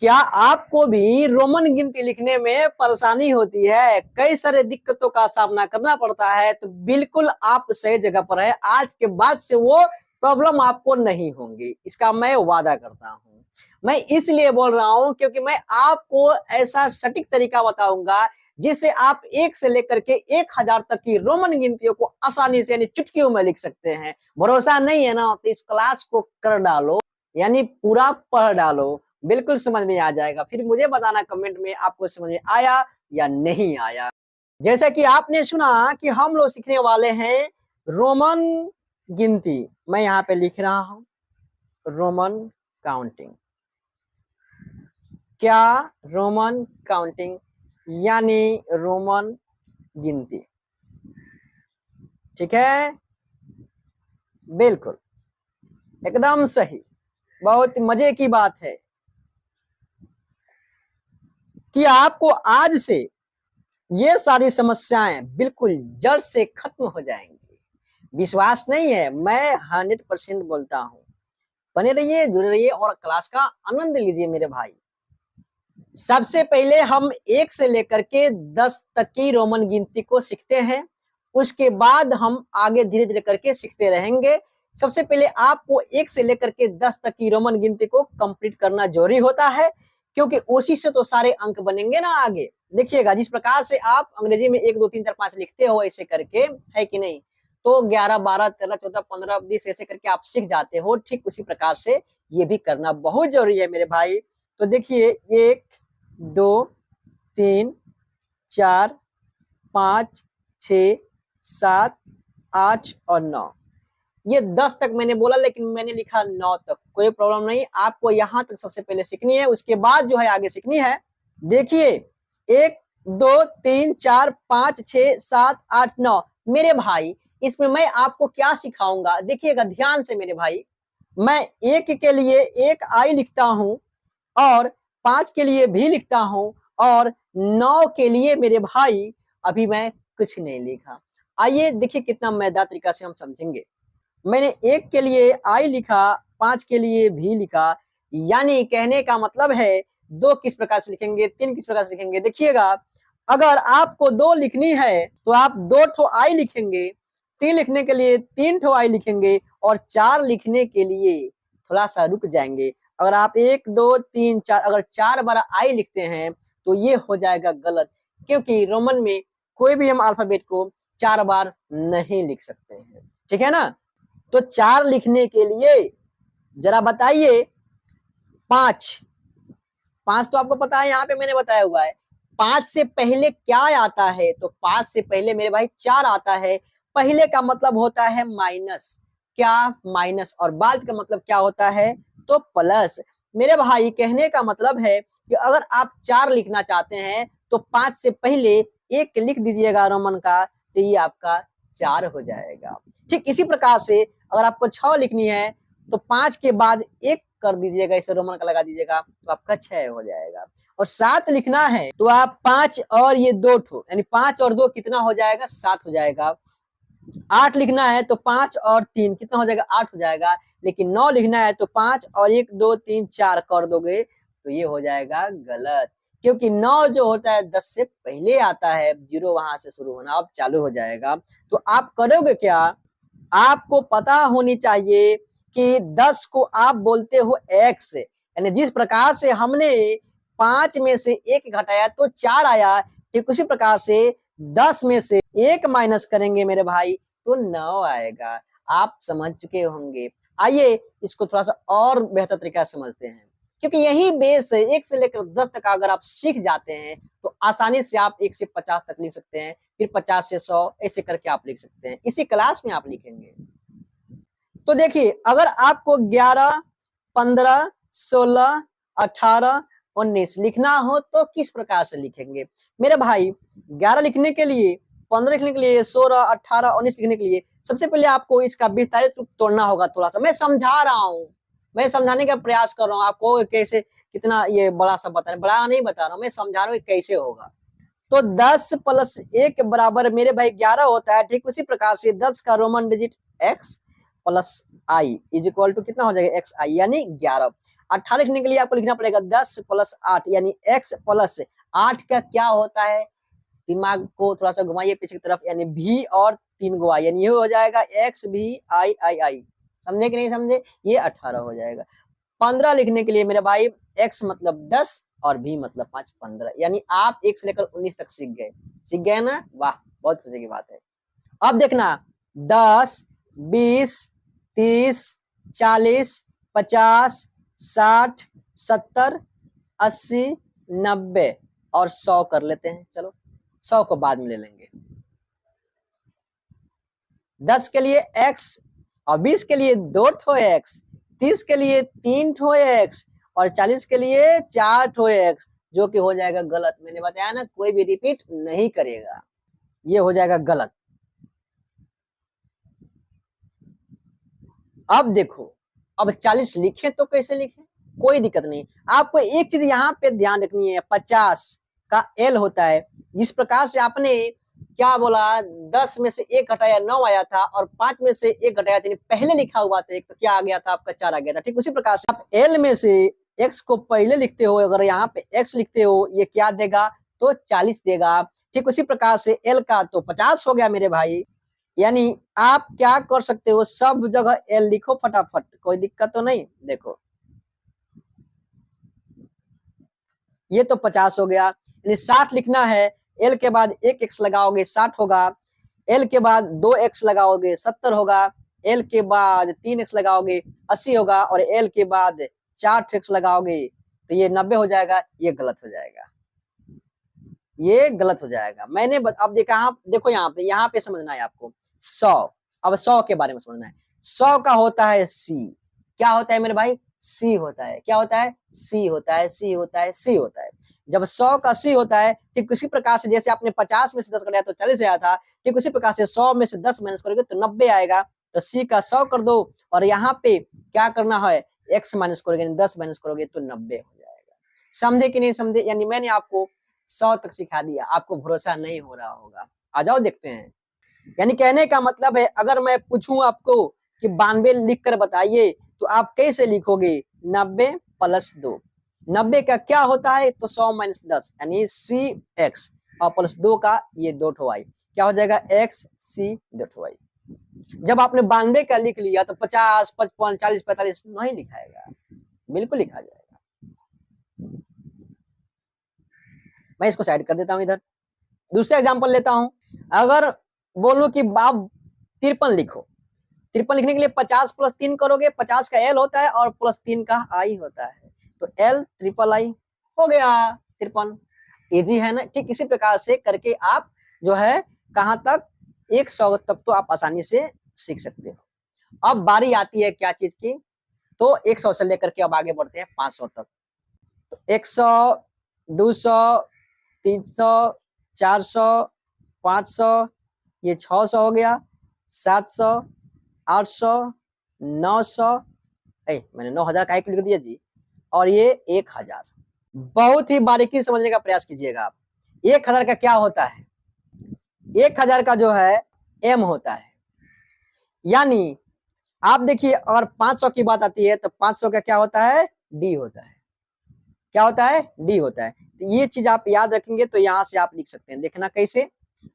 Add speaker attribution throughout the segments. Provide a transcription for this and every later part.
Speaker 1: क्या आपको भी रोमन गिनती लिखने में परेशानी होती है, कई सारे दिक्कतों का सामना करना पड़ता है? तो बिल्कुल आप सही जगह पर है। आज के बाद से वो प्रॉब्लम आपको नहीं होंगी, इसका मैं वादा करता हूँ। मैं इसलिए बोल रहा हूँ क्योंकि मैं आपको ऐसा सटीक तरीका बताऊंगा जिससे आप 1 से लेकर के 1000 तक की रोमन गिनतियों को आसानी से यानी चुटकियों में लिख सकते हैं। भरोसा नहीं है ना, तो इस क्लास को कर डालो, यानी पूरा पढ़ डालो, बिल्कुल समझ में आ जाएगा। फिर मुझे बताना कमेंट में आपको समझ में आया या नहीं आया। जैसे कि आपने सुना कि हम लोग सीखने वाले हैं रोमन गिनती। मैं यहाँ पे लिख रहा हूं रोमन काउंटिंग। क्या? रोमन काउंटिंग यानी रोमन गिनती। ठीक है, बिल्कुल एकदम सही। बहुत मजे की बात है कि आपको आज से ये सारी समस्याएं बिल्कुल जड़ से खत्म हो जाएंगी। विश्वास नहीं है? मैं 100% बोलता हूं। बने रहिए, जुड़े रहिए और क्लास का आनंद लीजिए मेरे भाई। सबसे पहले हम 1 से लेकर के 10 तक की रोमन गिनती को सीखते हैं, उसके बाद हम आगे धीरे धीरे करके सीखते रहेंगे। सबसे पहले आपको 1 से लेकर के 10 तक की रोमन गिनती को कंप्लीट करना जरूरी होता है, क्योंकि उसी से तो सारे अंक बनेंगे ना आगे। देखिएगा, जिस प्रकार से आप अंग्रेजी में 1 2 3 4 5 लिखते हो ऐसे करके, है कि नहीं, तो 11 12 13 14 15 20 ऐसे करके आप सीख जाते हो, ठीक उसी प्रकार से ये भी करना बहुत जरूरी है मेरे भाई। तो देखिए, 1 2 3 4 5 6 7 8 और 9। ये 10 तक मैंने बोला, लेकिन मैंने लिखा 9 तक, कोई प्रॉब्लम नहीं। आपको यहाँ तक सबसे पहले सीखनी है, उसके बाद जो है आगे सीखनी है। देखिए, 1 2 3 4 5 6 7 8 9। मेरे भाई, इसमें मैं आपको क्या सिखाऊंगा, देखिएगा ध्यान से मेरे भाई। मैं 1 के लिए 1 आई लिखता हूं और 5 के लिए भी लिखता हूं और 9 के लिए मेरे भाई अभी मैं कुछ नहीं लिखा। आइए देखिए कितना मजेदार तरीका से हम समझेंगे। मैंने 1 के लिए आई लिखा, 5 के लिए भी लिखा, यानी कहने का मतलब है 2 किस प्रकार से लिखेंगे, 3 किस प्रकार से लिखेंगे। देखिएगा, अगर आपको 2 लिखनी है तो आप 2 ठो आई लिखेंगे, 3 लिखने के लिए 3 ठो आई लिखेंगे और 4 लिखने के लिए थोड़ा सा रुक जाएंगे। अगर आप 1 2 3 4 अगर 4 बार आई लिखते हैं तो ये हो जाएगा गलत, क्योंकि रोमन में कोई भी हम अल्फाबेट को 4 बार नहीं लिख सकते हैं। ठीक है ना? तो 4 लिखने के लिए जरा बताइए, 5 5 तो आपको पता है, यहाँ पे मैंने बताया हुआ है। 5 से पहले क्या आता है? तो 5 से पहले मेरे भाई 4 आता है। पहले का मतलब होता है माइनस, क्या? माइनस। और बाद का मतलब क्या होता है? तो प्लस। मेरे भाई कहने का मतलब है कि अगर आप 4 लिखना चाहते हैं तो 5 से पहले 1 लिख दीजिएगा रोमन का, तो ये आपका 4 हो जाएगा। ठीक इसी प्रकार से अगर आपको 6 लिखनी है तो 5 के बाद 1 कर दीजिएगा, इसे रोमन का लगा दीजिएगा, तो आपका 6 हो जाएगा। और 7 लिखना है तो आप 5 और ये 2 ठो, यानी 5 और 2 कितना हो जाएगा? 7 हो जाएगा। 8 लिखना है तो 5 और 3 कितना हो जाएगा? 8 हो जाएगा। लेकिन 9 लिखना है तो 5 और 1 2 3 4 कर दोगे तो ये हो जाएगा गलत, क्योंकि 9 जो होता है 10 से पहले आता है, 0 वहां से शुरू होना अब चालू हो जाएगा। तो आप करोगे क्या? आपको पता होनी चाहिए कि 10 को आप बोलते हो x, यानी जिस प्रकार से हमने 5 में से 1 घटाया तो 4 आया, ठीक उसी प्रकार से 10 में से 1 माइनस करेंगे मेरे भाई तो 9 आएगा। आप समझ चुके होंगे। आइए इसको थोड़ा सा और बेहतर तरीका से समझते हैं, क्योंकि यही बेस है। 1 से लेकर 10 तक अगर आप सीख जाते हैं तो आसानी से आप 1 से 50 तक लिख सकते हैं, फिर 50 से 100 ऐसे करके आप लिख सकते हैं। इसी क्लास में आप लिखेंगे। तो देखिए, अगर आपको 11 15 16 18 19 लिखना हो तो किस प्रकार से लिखेंगे मेरे भाई? 11 लिखने के लिए, 15 लिखने के लिए, 16 18 19 लिखने के लिए सबसे पहले आपको इसका विस्तारित रूप तोड़ना होगा। थोड़ा सा मैं समझा रहा हूँ, मैं समझाने का प्रयास कर रहा हूँ आपको, कैसे कितना ये बड़ा सा बता रहे, बड़ा नहीं बता रहा हूँ, मैं समझा रहा हूँ कैसे होगा। तो 10 प्लस 1 बराबर मेरे भाई 11 होता है। ठीक उसी प्रकार से 10 का Roman digit x plus I is equal to कितना हो जाएगा? एक्स आई, यानी 11। 18 लिखने के लिए आपको लिखना पड़ेगा 10 प्लस 8 यानी x प्लस 8 का क्या होता है, दिमाग को थोड़ा सा घुमाइए पीछे की तरफ, यानी v और 3 गो i, यानी ये हो जाएगा x v i i i, समझे कि नहीं समझे, ये 18 हो जाएगा। 15 लिखने के लिए मेरे भाई x मतलब 10 और v मतलब 5, 15, यानी आप 1 से लेकर 19 तक सीख गए ना, वाह बहुत खुशी की बात है। अब देखना 10 20 30 40 50 60 70 80 90 और 100 कर लेते हैं, चलो 100 को बाद में ले लेंगे। 10 के लिए x और 20 के लिए 2 ठो x, 30 के लिए 3 ठो x और 40 के लिए 4 ठो x, जो कि हो जाएगा गलत। मैंने बताया ना कोई भी रिपीट नहीं करेगा, ये हो जाएगा गलत। अब देखो, अब 40 लिखे तो कैसे लिखे, कोई दिक्कत नहीं। आपको एक चीज यहाँ पे ध्यान रखनी है, 50 का L होता है। जिस प्रकार से आपने क्या बोला, 10 में से 1 घटाया 9 आया था और 5 में से 1 घटाया था, पहले लिखा हुआ था एक, तो क्या आ गया था आपका 4 आ गया था। ठीक उसी प्रकार से आप L में से x को पहले लिखते हो, अगर यहाँ पे x लिखते हो, ये क्या देगा तो 40 देगा। ठीक उसी प्रकार से L का तो 50 हो गया मेरे भाई। यानी आप क्या कर सकते हो, सब जगह L लिखो फटाफट, कोई दिक्कत तो नहीं। देखो ये तो 50 हो गया, यानी 60 लिखना है, L के बाद 1 x लगाओगे 60 होगा, L के बाद 2 x लगाओगे 70 होगा, L के बाद 3 x लगाओगे 80 होगा और L के बाद 4 x लगाओगे तो ये 90 हो जाएगा। ये गलत हो जाएगा, ये गलत हो जाएगा। मैंने अब देखा, देखो यहाँ पे समझना है आपको 100। अब 100 के बारे में समझना है। 100 का होता है C, क्या होता है मेरे भाई, C होता है, क्या होता है, C होता है, C होता है, C होता है। जब 100 का C होता है, ठीक उसी प्रकार से जैसे आपने 50 में से 10 घटाया तो 40 आया था, ठीक उसी प्रकार से 100 में से 10 माइनस करोगे तो 90 आएगा। तो C का 100 कर दो और यहाँ पे क्या करना है, x माइनस करोगे, 10 माइनस करोगे तो 90 हो जाएगा। समझे कि नहीं समझे, यानी मैंने आपको 100 तक सिखा दिया, आपको भरोसा नहीं हो रहा होगा। आ जाओ देखते हैं। यानी कहने का मतलब है, अगर मैं पूछूं आपको कि 92 लिख कर बताइए तो आप कैसे लिखोगे, 90 प्लस 2। 90 का क्या होता है तो 100 माइनस 10 यानी सी एक्स और प्लस 2 का ये 2 ठो y, क्या हो जाएगा एक्स सी 2 ठो y। जब आपने 92 का लिख लिया तो 50 55 40 45 नहीं लिखाएगा, बिल्कुल लिखा जाएगा। मैं इसको साइड कर देता हूं इधर। दूसरा एग्जांपल लेता हूं, अगर बोलूं कि आप 53 लिखो, 53 लिखने के लिए 50 प्लस 3 करोगे, 50 का L होता है और प्लस 3 का I होता है, तो L ट्रिपल I हो गया 53। इजी है ना। ठीक इसी प्रकार से करके आप जो है कहां तक, 100 तक तो आप आसानी से सीख सकते हो। अब बारी आती है क्या चीज की, तो 100 से लेकर के अब आगे बढ़ते हैं 500 तक। तो 100 200 300 400 500, ये 600 हो गया, 700 800 900, मैंने 9000 का एक लिख दिया जी, और ये 1000। बहुत ही बारीकी समझने का प्रयास कीजिएगा आप। 1000 का क्या होता है, 1000 का जो है M होता है। यानी आप देखिए, अगर 500 की बात आती है तो 500 का क्या होता है, D होता है, क्या होता है, D होता है। तो ये चीज आप याद रखेंगे तो यहां से आप लिख सकते हैं। देखना कैसे,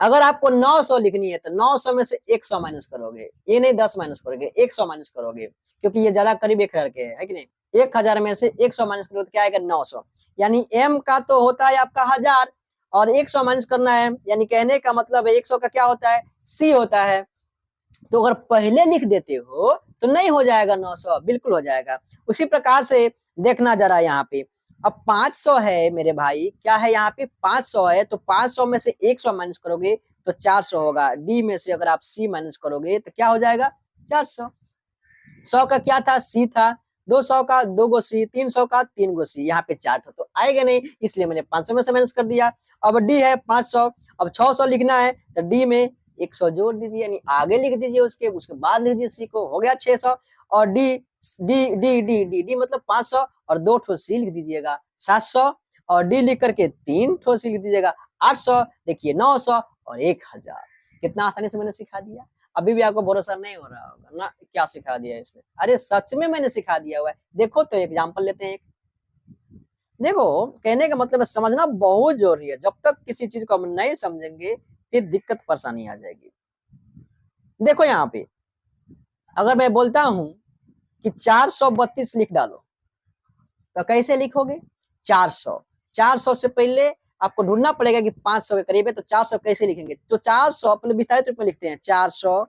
Speaker 1: अगर आपको 900 लिखनी है तो 900 में से 100 माइनस करोगे, ये नहीं 10 माइनस करोगे, 100 माइनस करोगे, क्योंकि ये ज्यादा करीब 1000 के है कि नहीं। 1000 में से 100 माइनस करोगे तो क्या आएगा 900। यानी M का तो होता है आपका 1000 और 100 माइनस करना है, यानी कहने का मतलब है 100 का क्या होता है, C होता है। तो अगर पहले लिख देते हो तो नहीं हो जाएगा 900, बिल्कुल हो जाएगा। उसी प्रकार से देखना जरा यहाँ पे, अब 500 है मेरे भाई, क्या है यहाँ पे 500 है, तो 500 में से 100 माइनस करोगे तो 400 होगा। डी में से अगर आप सी माइनस करोगे तो क्या हो जाएगा 400। 100 का क्या था, सी था, 200 का 2 गो सी, 300 का 3 गो सी, यहाँ पे 4 तो आएगा नहीं, इसलिए मैंने 500 में से माइनस कर दिया। अब डी है 500, अब 600 लिखना है तो डी में 100 जोड़ दीजिए, यानी आगे लिख दीजिए, उसके बाद लिख दीजिए सी को, हो गया 600। और D D D D D D मतलब 500 और 2 ठो सी लिख दीजिएगा 700, और डी लिख करके 3 ठो सी लिख दीजिएगा 800, देखिए 900 और 1000। कितना आसानी से मैंने सिखा दिया। अभी भी आपको भरोसा नहीं हो रहा होगा ना, क्या सिखा दिया इसने। अरे सच में मैंने सिखा दिया हुआ है। देखो तो एग्जाम्पल लेते हैं एक। देखो कहने का मतलब है समझना बहुत जरूरी है। जब तक किसी चीज को हम नहीं समझेंगे फिर दिक्कत परेशानी आ जाएगी। देखो यहाँ पे अगर मैं बोलता हूं कि 432 लिख डालो तो कैसे लिखोगे? 400। 400 से पहले आपको ढूंढना पड़ेगा कि 500 के करीब है, तो 400 कैसे लिखेंगे? तो 400 पहले विस्तारित रूप में लिखते हैं, 400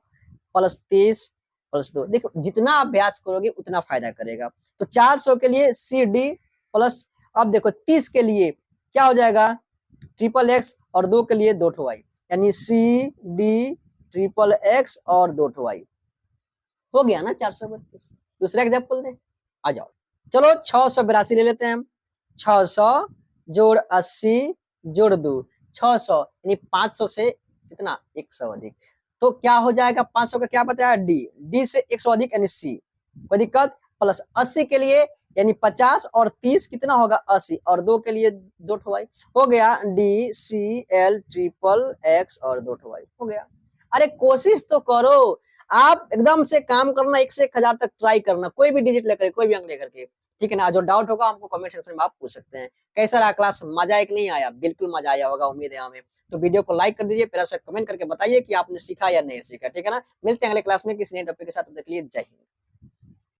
Speaker 1: प्लस 30 प्लस 2। देखो जितना अभ्यास करोगे उतना फायदा करेगा। तो 400 के लिए सी डी प्लस, अब देखो 30 के लिए क्या हो जाएगा? ट्रिपल एक्स और 2 के लिए 2 ठो वाई, यानी सी डी ट्रिपल एक्स और 2 ठो वाई। हो गया ना 432। दूसरा एग्जाम्पल दे, आ जाओ। चलो 682 ले लेते हैं हम। 600 जोड़ 80 जोड़ 2, 600 यानी 500 से कितना? 100 अधिक। तो क्या हो जाएगा? 500 का क्या बताया? डी, डी से 100 अधिक यानी सी, कोई दिक्कत? प्लस 80 के लिए यानी 50 और 30 कितना होगा? 80 और 2 के लिए 2 ठो वाई। हो गया D C L triple X और 2 ठो वाई। हो गया। अरे कोशिश तो करो, आप एकदम से काम करना, 1 से 1000 तक ट्राई करना, कोई भी डिजिट लेकर, कोई भी अंक लेकर के, ठीक है ना। जो डाउट होगा हमको कमेंट सेक्शन में आप पूछ सकते हैं। कैसा रहा क्लास? मजा एक नहीं आया? बिल्कुल मजा आया होगा, उम्मीद है हमें। तो वीडियो को लाइक कर दीजिए, फिर ऐसा कमेंट करके बताइए कि आपने सीखा या नहीं सीखा, ठीक है ना। मिलते हैं अगले क्लास में किसी नए टॉपिक के साथ, तब तक के लिए जय हिंद।